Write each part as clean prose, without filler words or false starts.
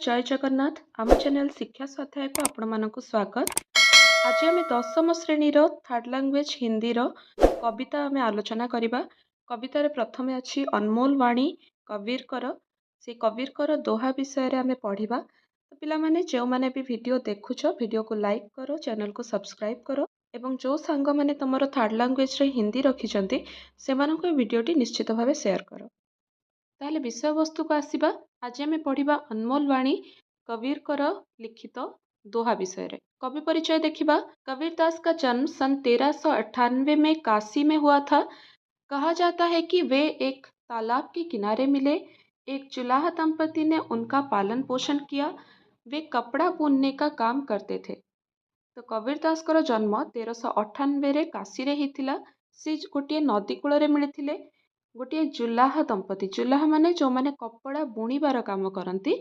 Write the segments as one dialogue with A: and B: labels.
A: जय जगन्नाथ आम चैनल शिक्षा स्वाध्याय को आपण मानक स्वागत। आज आम दशम श्रेणी थर्ड लैंग्वेज हिंदी कविता आम आलोचना करवा। कवितार प्रथमे अच्छी अनमोल वाणी कबीरकर से कबीरकर दोहा विषय रे आम पढ़ा। तो पिला माने जो माने भी वीडियो देखुछ वीडियो को लाइक करो, चैनल को सब्सक्राइब करो एवं जो सांग माने तुमर थर्ड लैंग्वेज रे हिंदी रखिछंती सेमानक वीडियोटी निश्चित भावे शेयर करो। ताहले विषय वस्तु को आसीबा। आज आम पढ़ा अनमोल वाणी कबीरकर लिखित दोहा विषय रे। कवि परिचय देखिबा। कबीर दास का जन्म सन 1398 में काशी में हुआ था। कहा जाता है कि वे एक तालाब के किनारे मिले। एक जुलाहा दंपति ने उनका पालन पोषण किया। वे कपड़ा बुनने का काम करते थे। तो कबीर दास जन्म 1398 काशी रे हिथिला। से गोटे नदी कूल रे मिलथिले। गोटे जुलाहा दंपति, जुलाहा माने जो माने कपड़ा बुणीबार काम करती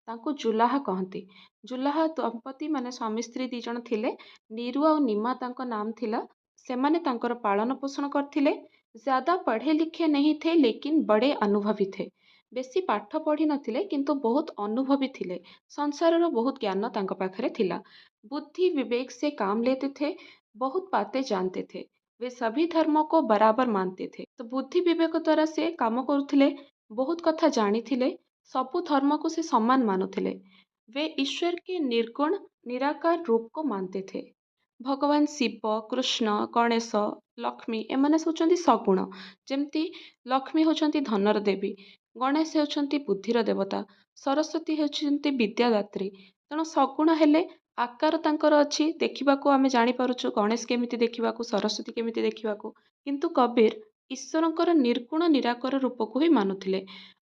A: तांको जुलाहा कहती। जुलाहा दंपति माने स्वामी स्त्री दी जण थिले। नीरू और निमा तांको नाम थिला। सेमाने तांकर पालन पोषण करथिले। ज्यादा पढ़े लिखे नहीं थे लेकिन बड़े अनुभवी थे। बेसी पाठ पढ़ी नथिले किंतु बहुत अनुभवी थिले। संसारर बहुत ज्ञान तांको पाखरे थिला। बुद्धि विवेक से काम लेते थे। बहुत बातें जानते थे। वे सभी धर्मों को बराबर मानते थे। तो बुद्धि विवेक द्वारा से काम करुथिले। बहुत कथा जानिथिले। सबु धर्म को से समान मानुथिले। वे ईश्वर के निर्गुण निराकार रूप को मानते थे। भगवान शिव, कृष्ण, गणेश, लक्ष्मी एमाने होचंती सगुण। जेमती लक्ष्मी होचंती धनर देवी, गणेश होचंती बुद्धिर देवता, सरस्वती होचंती विद्यादात्री। तेणु सगुण हेले आकार तांकर अच्छी देखिबाको आमे जानी पारुछु गणेश केमिति देखिबाको, सरस्वती केमिति देखिबाको। किंतु कबीर ईश्वरंकर निर्गुण निराकार रूप को ही मानुथिले।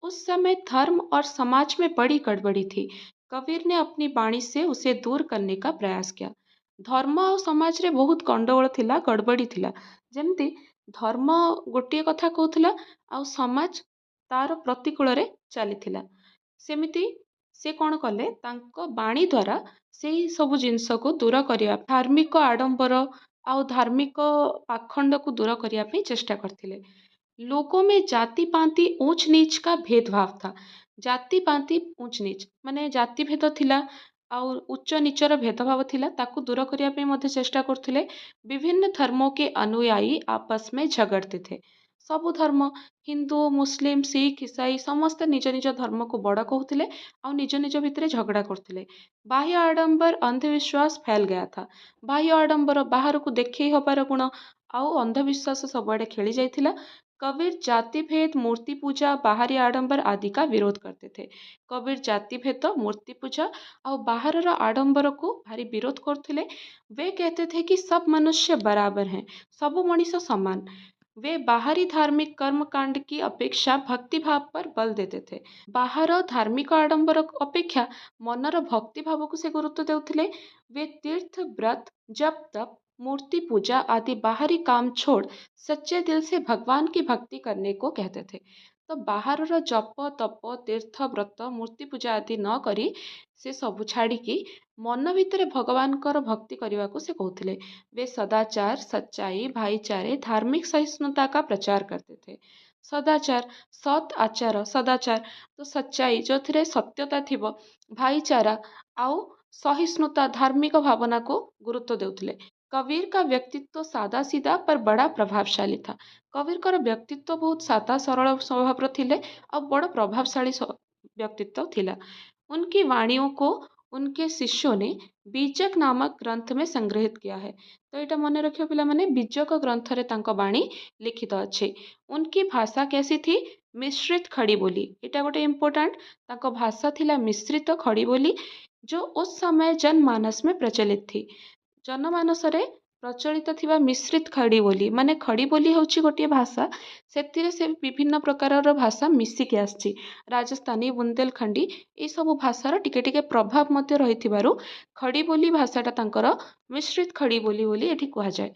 A: उस समय धर्म और समाज में बड़ी गड़बड़ी थी। कबीर ने अपनी वाणी से उसे दूर करने का प्रयास किया। धर्म और समाज रे बहुत गंडगोल थिला, गड़बड़ी थिला। जेमती धर्म गोटे कथा कहूथिला आ समाज तार प्रतिकूल रे चलीथिला। सेमिति से कौन कले तांको बाणी द्वारा से सब जिनस को दूर करिया, धार्मिक आडंबर आ धार्मिक पाखंड को दूर करिया पे चेष्टा करथिले। लोगों में जाति पाति ऊंच नीच का भेदभाव था। जाति पाति ऊंच नीच माने जाति भेद थिला और उच्च नीचर भेदभाव थिला, ताकू दूर करिया पे मध्य चेष्टा करथिले। विभिन्न धर्मों के अनुयायी आपस में झगड़ते थे। सबु धर्म हिंदू, मुस्लिम, सिख, ईसाई समस्त निज निज धर्म को बड़ कहते और निज निज भितर झगड़ा करते। बाह्य आडंबर अंधविश्वास फैल गया था। बाह्य आडंबर बाहर को देखई हबार गुण आउ अंधविश्वास सबुआड़े खेली जाइथिला। कबीर जाति भेद, मूर्ति पूजा, बाहरी आडंबर आदि का विरोध करते थे। कबीर जाति भेद, मूर्ति पूजा और बाहर आडंबर को भारी विरोध करते। वे कहते थे कि सब मनुष्य बराबर हैं, सब मनीष समान। वे बाहरी धार्मिक कर्म कांड की अपेक्षा भक्ति भाव पर बल देते थे। बाहर धार्मिक आडंबर अपेक्षा मनर भक्ति भाव को से गुरुत्व देउथिले। वे तीर्थ, व्रत, जप तप, मूर्ति पूजा आदि बाहरी काम छोड़ सच्चे दिल से भगवान की भक्ति करने को कहते थे। तो बाहर जप तप, तीर्थ, व्रत, मूर्ति पूजा आदि न करी से सबु छाड़ी मन भितर भगवान भक्ति करने को से कहते। वे सदाचार, सच्चाई, भाईचारे, धार्मिक सहिष्णुता का प्रचार करते थे। सदाचार, सत आचार, सदाचार तो सच्चाई जो थे सत्यता थिबो, भाईचारा आउ सहिष्णुता धार्मिक भावना को गुरुत्व देउथिले। कबीर का व्यक्तित्व सादा सीधा पर बड़ा प्रभावशाली था। कबीर का व्यक्तित्व बहुत सादा सरल स्वभाव थिले और बड़ा प्रभावशाली व्यक्तित्व थिला। उनकी वाणियों को उनके शिष्यों ने बीजक नामक ग्रंथ में संग्रहित किया है। तो यहाँ मन रखियो पिला माने, बीजक ग्रंथ रे तांको बाणी लिखित अच्छे। उनकी भाषा कैसी थी? मिश्रित खड़ी बोली। यहाँ गोटे इम्पोर्टाट, तांको भाषा थिला मिश्रित खड़ी बोली जो उस समय जनमानस में प्रचलित थी। जनमानस रे प्रचलित थिबा मिश्रित खड़ी बोली माने खड़ी बोली होची गोटे भाषा, सेतिरे से विभिन्न प्रकारर भाषा मिसिके आछि। राजस्थानी, बुंदेलखंडी ए सब भाषार टिके टिके प्रभाव मध्य रहिथिबारु खड़ी बोली भाषाटा तांकर मिश्रित खड़ी बोली बोली एठी कहा जाए।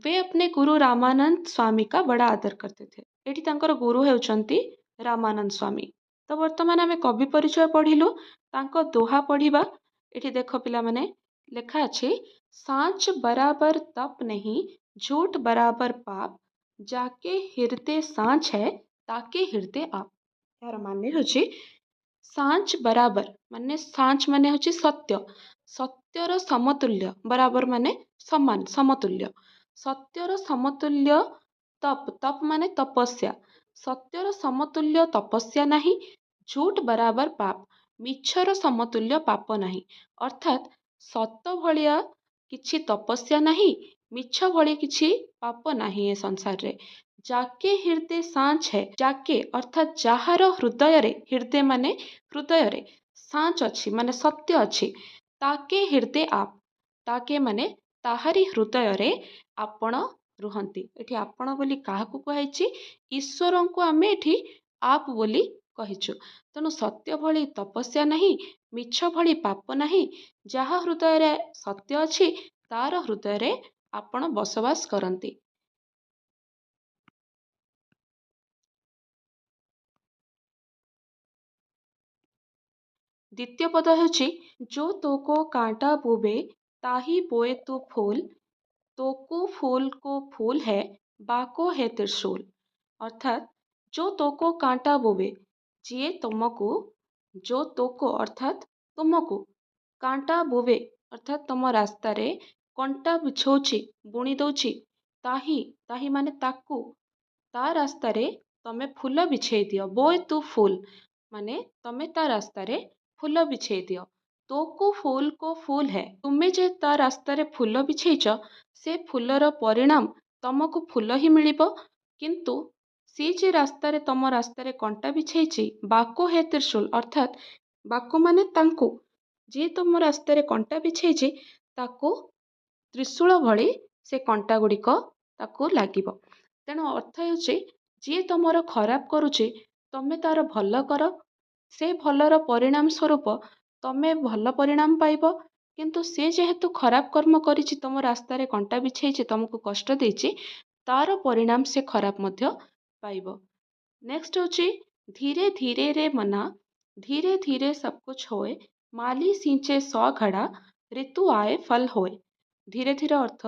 A: वे अपने गुरु रामानंद स्वामी का बड़ा आदर करते थे। एठी तांकर गुरु हेउचंती रामानंद स्वामी। तो वर्तमान आमे कवि परिचय पढ़िलु, तांको दोहा पढ़िबा। एठी देखो पिला माने लेखा अच्छे, सांच बराबर तप नहीं, झूठ बराबर पाप, जाके हृदय सांच है ताके हृदय आप। यार मान्य होची, ସାଞ୍ଚ ବରାବର ମାନେ ସାଞ୍ଚ ମାନେ ହେଉଛି ସତ୍ୟ, ସତ୍ୟର ସମତୁଲ୍ୟ, ବରାବର ମାନେ ସମାନ ସମତୁଲ୍ୟ, ସତ୍ୟର ସମତୁଲ୍ୟ ତପ, ତପ ମାନେ ତପସ୍ୟା, ସତ୍ୟର ସମତୁଲ୍ୟ ତପସ୍ୟା ନାହିଁ, ଝୁଟ ବରାବର ପାପ, ମିଛର ସମତୁଲ୍ୟ ପାପ ନାହିଁ। ଅର୍ଥାତ୍ ସତ ଭଳିଆ କିଛି ତପସ୍ୟା ନାହିଁ, ମିଛ ଭଳି କିଛି ପାପ ନାହିଁ ଏ ସଂସାରରେ। ଯାକେ ହୃଦୟ ସାଞ୍ଚ है, ଯାକେ ଅର୍ଥାତ୍ ଯାହାର ହୃଦୟରେ, ହୃଦୟ ମାନେ ହୃଦୟରେ, ସାଞ୍ଚ ଅଛି ମାନେ ସତ୍ୟ ଅଛି, ତାକେ ହୃଦୟ ଆପ, ତାକେ ମାନେ ତାହାରି ହୃଦୟରେ ଆପଣ ରୁହନ୍ତି। ଏଠି ଆପଣ ବୋଲି କାହାକୁ କୁହାଯାଇଛି? ଈଶ୍ୱରଙ୍କୁ ଆମେ ଏଠି ଆପ ବୋଲି କହିଛୁ। ତେଣୁ ସତ୍ୟ ଭଳି ତପସ୍ୟା ନାହିଁ, ମିଛ ଭଳି ପାପ ନାହିଁ, ଯାହା ହୃଦୟରେ ସତ୍ୟ ଅଛି ତାର ହୃଦୟରେ ଆପଣ ବସବାସ କରନ୍ତି। ଦ୍ୱିତୀୟ ପଦ ହେଉଛି जो तोको कांटा बोवे ताही बोए तू फूल, तोको फूल को फूल है बाको है त्रिशूल। ଅର୍ଥାତ୍ जो तोको कांटा बोवे, ଯିଏ ତୁମକୁ, जो तोको ଅର୍ଥାତ୍ ତୁମକୁ, କାଣ୍ଟା ବୋବେ ଅର୍ଥାତ୍ ତମ ରାସ୍ତାରେ କଣ୍ଟା ବିଛଉଛି, ବୁଣି ଦଉଛି, ତାହି, ତାହି ମାନେ ତାକୁ, ତା ରାସ୍ତାରେ ତମେ ଫୁଲ ବିଛେଇ ଦିଅ। ବୋଏ ତୁ ଫୁଲ ମାନେ ତମେ ତା ରାସ୍ତାରେ ଫୁଲ ବିଛେଇ ଦିଅ। ତୋକୁ ଫୁଲ କୋ ଫୁଲ ହେ, ତୁମେ ଯେ ତା ରାସ୍ତାରେ ଫୁଲ ବିଛେଇଛ ସେ ଫୁଲର ପରିଣାମ ତମକୁ ଫୁଲ ହିଁ ମିଳିବ। କିନ୍ତୁ ସିଏ ଯେ ରାସ୍ତାରେ ତମ ରାସ୍ତାରେ କଣ୍ଟା ବିଛେଇଛି, ବାକ ହେ ତ୍ରିଶୂଳ ଅର୍ଥାତ୍ ବାକ ମାନେ ତାଙ୍କୁ, ଯିଏ ତମ ରାସ୍ତାରେ କଣ୍ଟା ବିଛେଇଛି ତାକୁ ତ୍ରିଶୂଳ ଭଳି ସେ କଣ୍ଟା ଗୁଡ଼ିକ ତାକୁ ଲାଗିବ। ତେଣୁ ଅର୍ଥ ହେଉଛି ଯିଏ ତମର ଖରାପ କରୁଛି ତମେ ତାର ଭଲ କର, ସେ ଭଲର ପରିଣାମ ସ୍ୱରୂପ ତମେ ଭଲ ପରିଣାମ ପାଇବ। କିନ୍ତୁ ସେ ଯେହେତୁ ଖରାପ କର୍ମ କରିଛି, ତମ ରାସ୍ତାରେ କଣ୍ଟା ବିଛେଇଛି, ତମକୁ କଷ୍ଟ ଦେଇଛି, ତାର ପରିଣାମ ସେ ଖରାପ ମଧ୍ୟ ପାଇବ। ନେକ୍ସଟ ହେଉଛି ଧୀରେ ଧୀରେ ରେ ମନା, ଧୀରେ ଧୀରେ सब कुछ होए, माली सींचे 100 घड़ा, ऋतु आए फल होए। ଧୀରେ ଧୀରେ ଅର୍ଥ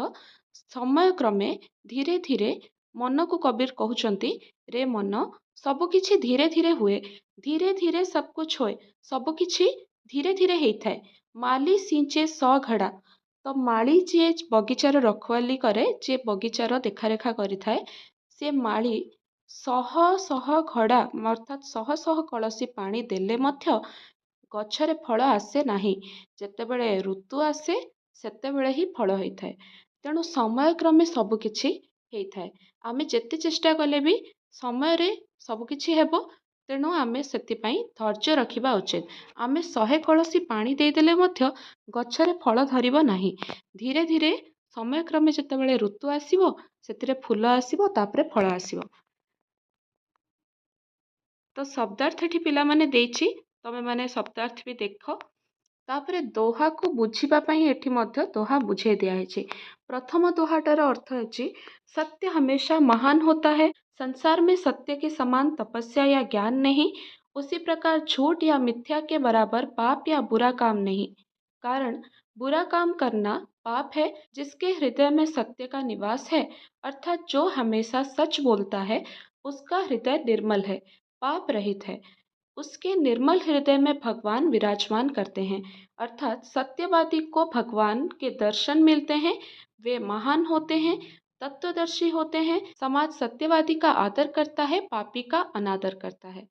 A: ସମୟ କ୍ରମେ, ଧୀରେ ଧୀରେ, ମନକୁ କବିର କହୁଛନ୍ତି ରେ ମନ, ସବୁକିଛି ଧୀରେ ଧୀରେ ହୁଏ, ଧୀରେ ଧୀରେ सब कुछ होए, ସବୁକିଛି ଧୀରେ ଧୀରେ ହେଇଥାଏ। ମାଲି ସିଞ୍ଚେ 100 ଘଡ଼ା, ତ ମାଳି ଯିଏ ବଗିଚାର ରଖୁଆଲି କରେ, ଯିଏ ବଗିଚାର ଦେଖାରେଖା କରିଥାଏ, ସେ ମାଳି ଶହ ଶହ ଘଡ଼ା ଅର୍ଥାତ୍ ଶହ ଶହ କଳସୀ ପାଣି ଦେଲେ ମଧ୍ୟ ଗଛରେ ଫଳ ଆସେ ନାହିଁ। ଯେତେବେଳେ ଋତୁ ଆସେ ସେତେବେଳେ ହିଁ ଫଳ ହେଇଥାଏ। ତେଣୁ ସମୟକ୍ରମେ ସବୁ କିଛି ହେଇଥାଏ। ଆମେ ଯେତେ ଚେଷ୍ଟା କଲେ ବି ସମୟରେ ସବୁ କିଛି ହେବ। ତେଣୁ ଆମେ ସେଥିପାଇଁ ଧୈର୍ଯ୍ୟ ରଖିବା ଉଚିତ। ଆମେ 100 କଳସୀ ପାଣି ଦେଇଦେଲେ ମଧ୍ୟ ଗଛରେ ଫଳ ଧରିବ ନାହିଁ। ଧୀରେ ଧୀରେ ସମୟକ୍ରମେ ଯେତେବେଳେ ଋତୁ ଆସିବ ସେଥିରେ ଫୁଲ ଆସିବ, ତାପରେ ଫଳ ଆସିବ। ତ ଶବ୍ଦାର୍ଥ ଏଠି ପିଲାମାନେ ଦେଇଛି, ତମେମାନେ ଶବ୍ଦାର୍ଥ ବି ଦେଖ। ତାପରେ ଦୋହାକୁ ବୁଝିବା ପାଇଁ ଏଠି ମଧ୍ୟ ଦୋହା ବୁଝେଇ ଦିଆହେଇଛି। ପ୍ରଥମ ଦୋହାଟାର ଅର୍ଥ ହେଉଛି सत्य हमेशा महान होता है, संसार में सत्य के समान तपस्या या ज्ञान नहीं, उसी प्रकार झूठ या मिथ्या के बराबर पाप या बुरा काम नहीं। कारण बुरा काम करना पाप है, जिसके हृदय में सत्य का निवास है, अर्थात जो हमेशा सच बोलता है उसका हृदय निर्मल है, पाप रहित है, उसके निर्मल हृदय में भगवान विराजमान करते हैं। अर्थात सत्यवादी को भगवान के दर्शन मिलते हैं, वे महान होते हैं, तत्वदर्शी होते हैं, समाज सत्यवादी का आदर करता है, पापी का अनादर करता है।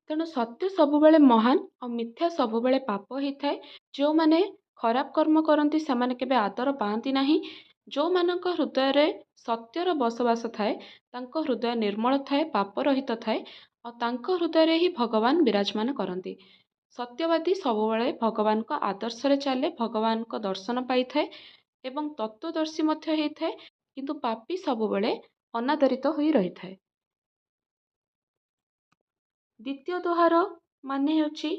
A: ତେଣୁ ସତ୍ୟ ସବୁବେଳେ ମହାନ ଆଉ ମିଥ୍ୟା ସବୁବେଳେ ପାପ ହେଇଥାଏ। ଯେଉଁମାନେ ଖରାପ କର୍ମ କରନ୍ତି ସେମାନେ କେବେ ଆଦର ପାଆନ୍ତି ନାହିଁ। ଯେଉଁମାନଙ୍କ ହୃଦୟରେ ସତ୍ୟର ବସବାସ ଥାଏ ତାଙ୍କ ହୃଦୟ ନିର୍ମଳ ଥାଏ, ପାପ ରହିତ ଥାଏ, ଆଉ ତାଙ୍କ ହୃଦୟରେ ହିଁ ଭଗବାନ ବିରାଜମାନ କରନ୍ତି। ସତ୍ୟବାଦୀ ସବୁବେଳେ ଭଗବାନଙ୍କ ଆଦର୍ଶରେ ଚାଲେ, ଭଗବାନଙ୍କ ଦର୍ଶନ ପାଇଥାଏ ଏବଂ ତତ୍ତ୍ୱଦର୍ଶୀ ମଧ୍ୟ ହେଇଥାଏ, କିନ୍ତୁ ପାପୀ ସବୁବେଳେ ଅନାଦରିତ ହୋଇ ରହିଥାଏ। द्वितीय दोहार माने ହେଉଛି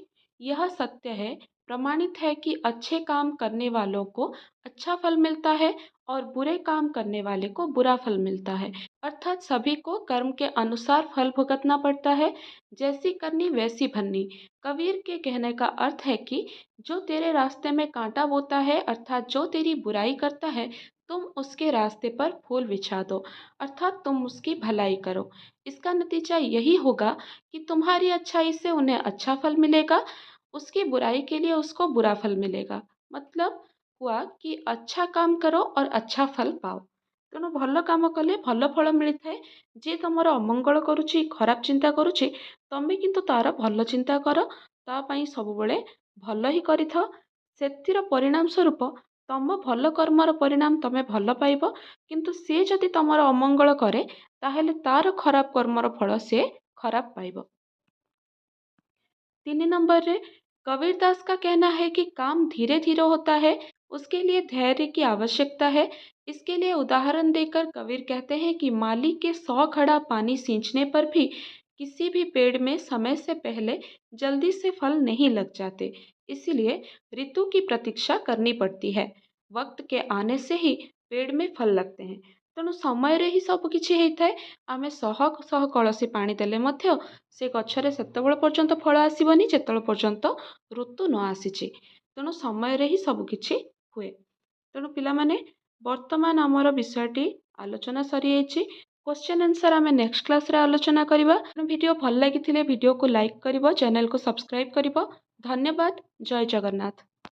A: यह सत्य है, प्रमाणित है कि अच्छे काम करने वालों को अच्छा फल मिलता है और बुरे काम करने वाले को बुरा फल मिलता है। अर्थात सभी को कर्म के अनुसार फल भुगतना पड़ता है, जैसी करनी वैसी भरनी। कबीर के कहने का अर्थ है कि जो तेरे रास्ते में कांटा बोता है, अर्थात जो तेरी बुराई करता है, तुम उसके रास्ते पर फूल बिछा दो, अर्थात तुम उसकी भलाई करो। इसका नतीजा यही होगा कि तुम्हारी अच्छाई से उन्हें अच्छा फल मिलेगा, उसकी बुराई के लिए उसको बुरा फल मिलेगा। मतलब हुआ कि अच्छा काम करो और अच्छा फल पाओ। ତେଣୁ ଭଲ କାମ କଲେ ଭଲ ଫଳ ମିଳିଥାଏ। ଯିଏ ତମର ଅମଙ୍ଗଳ କରୁଛି, ଖରାପ ଚିନ୍ତା କରୁଛି, ତମେ କିନ୍ତୁ ତାର ଭଲ ଚିନ୍ତା କର, ତା ପାଇଁ ସବୁବେଳେ ଭଲ ହିଁ କରିଥାଅ। ସେଥିର ପରିଣାମ ସ୍ୱରୂପ ତମ ଭଲ କର୍ମର ପରିଣାମ ତମେ ଭଲ ପାଇବ, କିନ୍ତୁ ସିଏ ଯଦି ତମର ଅମଙ୍ଗଳ କରେ, ତାହେଲେ ତାର ଖରାପ କର୍ମର ଫଳ ସିଏ ଖରାପ ପାଇବ। 3 नंबर रे कबीर दास का कहना है कि काम धीरे धीरे होता है, उसके लिए धैर्य की आवश्यकता है। इसके लिए उदाहरण देकर कबीर कहते हैं कि माली के 100 घड़ा पानी सींचने पर भी किसी भी पेड़ में समय से पहले जल्दी से फल नहीं लग जाते। इसीलिए ऋतु की प्रतीक्षा करनी पड़ती है। वक्त के आने से ही पेड़ में फल लगते हैं। ତେଣୁ ସମୟରେ ହିଁ ସବୁ କିଛି ହେଇଥାଏ। ଆମେ ଶହ ଶହ କଳସୀ ପାଣି ଦେଲେ ମଧ୍ୟ ସେ ଗଛରେ ସେତେବେଳେ ପର୍ଯ୍ୟନ୍ତ ଫଳ ଆସିବନି ଯେତେବେଳେ ପର୍ଯ୍ୟନ୍ତ ଋତୁ ନ ଆସିଛି। ତେଣୁ ସମୟରେ ହିଁ ସବୁ କିଛି ହୁଏ। ତେଣୁ ପିଲାମାନେ, ବର୍ତ୍ତମାନ ଆମର ବିଷୟଟି ଆଲୋଚନା ସରିଯାଇଛି। କ୍ୱେଶ୍ଚନ୍ ଆନ୍ସର୍ ଆମେ ନେକ୍ସଟ କ୍ଲାସରେ ଆଲୋଚନା କରିବା। ଭିଡ଼ିଓ ଭଲ ଲାଗିଥିଲେ ଭିଡ଼ିଓକୁ ଲାଇକ୍ କରିବ, ଚ୍ୟାନେଲକୁ ସବସ୍କ୍ରାଇବ୍ କରିବ। ଧନ୍ୟବାଦ। ଜୟ ଜଗନ୍ନାଥ।